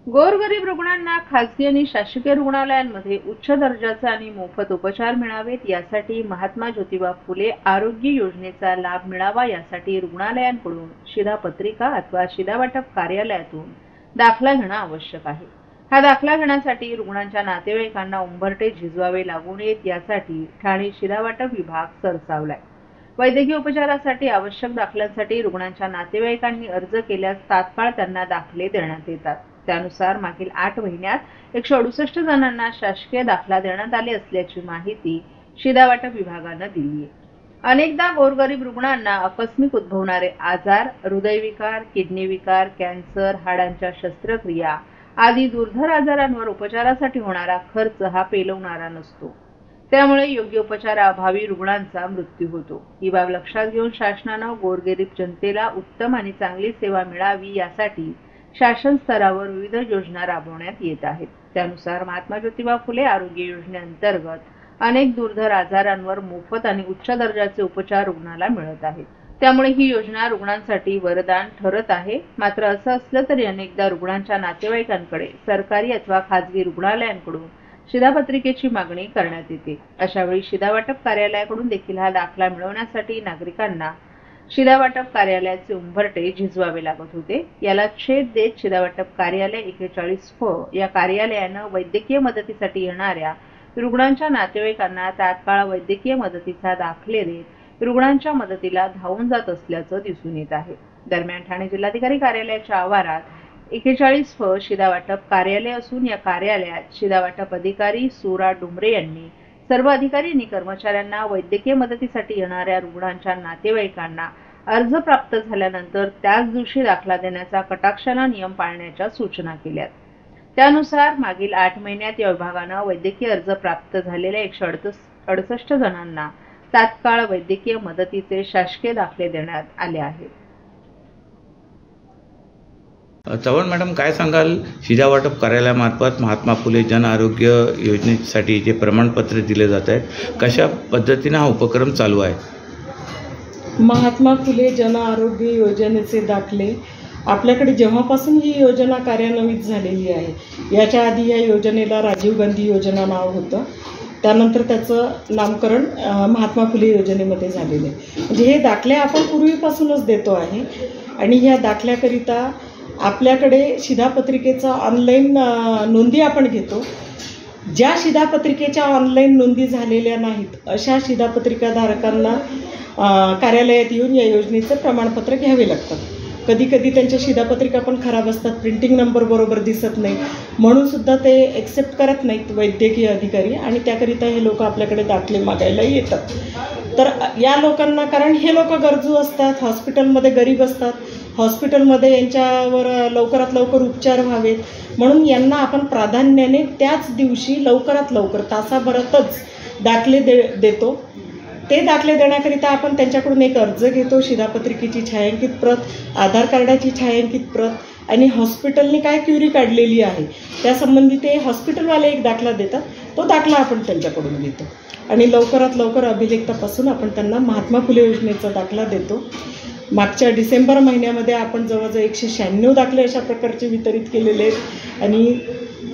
गोरगरीब रुग्णांना खासगी आणि शासकीय रुग्णालयांमध्ये उच्च दर्जाचे आणि मोफत उपचार मिळावेत यासाठी महात्मा ज्योतिबा फुले आरोग्य योजनेचा लाभ मिळावा यासाठी रुग्णालयांकडून शिधापत्रिका अथवा शिधावाटप कार्यालयातून दाखला घेणे आवश्यक आहे। हा दाखला घेण्यासाठी रुग्णांच्या नातेवाईकांना उंबरठे झिजवावे लागू नयेत यासाठी ठाणे शिधावाटप विभाग सरसावलाय। वैद्यकीय उपचारासाठी आवश्यक दाखल्यांसाठी रुग्णांच्या नातेवाईकांनी अर्ज केल्यास तात्काळ त्यांना दाखले देण्यात येतात। त्यानुसार मागील 8 महिन्यात 168 जणांना शासकीय दाखला देण्यात आले असल्याची माहिती शिधावाटप विभागाने दिली आहे। अनेकदा गोरगरीब रुग्णांना आकस्मिक उद्भवणारे आजार, हृदयविकार, किडनी विकार, कॅन्सर, हाडांच्या शस्त्रक्रिया आदी दुर्धर आजारांवर उपचारासाठी होणारा खर्च हा पेलवणारा नसतो। त्यामुळे योग्य उपचाराअभावी रुग्णांचा मृत्यू होतो। ही बाब लक्षात घेऊन शासनाने गोरगरीब जनतेला उत्तम आणि चांगली सेवा मिळावी यासाठी शासन स्तरावर विविध योजना राबवण्यात येत आहेत। त्यानुसार महात्मा ज्योतिबा फुले आरोग्य योजनेअंतर्गत अनेक दुर्धर आजारांवर मोफत आणि उच्च दर्जाचे उपचार रुग्णाला मिळत आहेत। त्यामुळे ही योजना रुग्णांसाठी वरदान ठरत आहे। मात्र असं असलं तरी अनेकदा रुग्णांच्या नातेवाईकांकडे सरकारी अथवा खासगी रुग्णालयांकडून शिधापत्रिकेची मागणी करण्यात येते। अशा वेळी शिधावाटप कार्यालयाकडून देखील हा दाखला मिळवण्यासाठी नागरिकांना शिधावाटप कार्यालयाचे उंबरठे झिजवावे लागत होते। याला छेद देत शिधावाटप कार्यालय 41 फ या कार्यालयाने वैद्यकीय मदतीसाठी येणाऱ्या रुग्णांच्या नातेवाईकांना तात्काळ वैद्यकीय मदतीचा दाखले देत रुग्णांच्या मदतीला धावून जात असल्याचं दिसून येत आहे। दरम्यान ठाणे जिल्हाधिकारी कार्यालयाच्या आवारात 41 फ शिधावाटप कार्यालय असून या कार्यालयात शिधावाटप अधिकारी सुरा डुमरे यांनी सर्व अधिकारी आणि कर्मचाऱ्यांना वैद्यकीय मदतीसाठी येणाऱ्या रुग्णांच्या नातेवाईकांना अर्ज प्राप्त झाल्यानंतर त्याच दिवशी दाखला देण्याचा कटाक्षाने नियम पाळण्याच्या सूचना केल्या। त्यानुसार मागील 8 महिन्यात या विभागाने वैद्यकीय अर्ज प्राप्त झालेल्या 168 जणांना तात्काळ वैद्यकीय मदतीचे शासकीय दाखले देण्यात आले आहेत। चव्हाण मॅडम, काय सांगाल? शिधावाटप कार्यालयामार्फत महात्मा फुले जन आरोग्य योजनेसाठी जे प्रमाणपत्र दिले जात आहेत, कशा पद्धतीने हा उपक्रम चालू आहे? महात्मा फुले जन आरोग्य योजनेचे दाखले आपल्याकडे जेव्हापासून ही योजना कार्यान्वित झालेली आहे, याच्या आधी या योजनेला राजीव गांधी योजना नाव होतं। त्यानंतर त्याचं नामकरण महात्मा फुले योजनेमध्ये झालेले आहे। म्हणजे हे दाखले आपण पूर्वीपासूनच देतो आहे आणि ह्या दाखल्याकरिता आपल्याकडे शिधापत्रिकेचा ऑनलाईन नोंदी आपण घेतो। ज्या शिधापत्रिकेच्या ऑनलाईन नोंदी झालेल्या नाहीत अशा शिधापत्रिकाधारकांना कार्यालयात येऊन या योजनेचं प्रमाणपत्र घ्यावे लागतं। कधी कधी त्यांच्या शिधापत्रिका पण खराब असतात, प्रिंटिंग नंबर बरोबर दिसत नाही, म्हणून सुद्धा ते एक्सेप्ट करत नाहीत वैद्यकीय अधिकारी आणि त्याकरिता हे लोक आपल्याकडे दाखले मागायला येतात। तर या लोकांना, कारण हे लोक गरजू असतात, हॉस्पिटलमध्ये गरीब असतात, हॉस्पिटलमध्ये यांच्यावर लवकरात लवकर उपचार व्हावेत, म्हणून यांना आपण प्राधान्याने त्याच दिवशी लवकरात लवकर तासाभरातच दाखले देतो। ते दाखले देण्याकरिता आपण त्यांच्याकडून एक अर्ज घेतो, शिधापत्रिकेची छायांकित प्रत, आधार कार्डाची छायांकित प्रत आणि हॉस्पिटलने काय क्युरी काढलेली आहे त्यासंबंधी ते हॉस्पिटलवाले एक दाखला देतात, तो दाखला आपण त्यांच्याकडून घेतो आणि लवकरात लवकर अभिलेखतापासून आपण त्यांना महात्मा फुले योजनेचा दाखला देतो। मागच्या डिसेंबर महिन्यामध्ये आपण जवळजवळ 196 दाखले अशा प्रकारचे वितरित केलेले आहेत आणि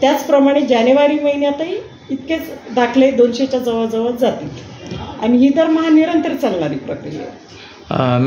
त्याचप्रमाणे जानेवारी महिन्यातही इतकेच दाखले 200च्या जवळजवळ जातील आणि ही दरमहा निरंतर चालणारी प्रक्रिया आहे।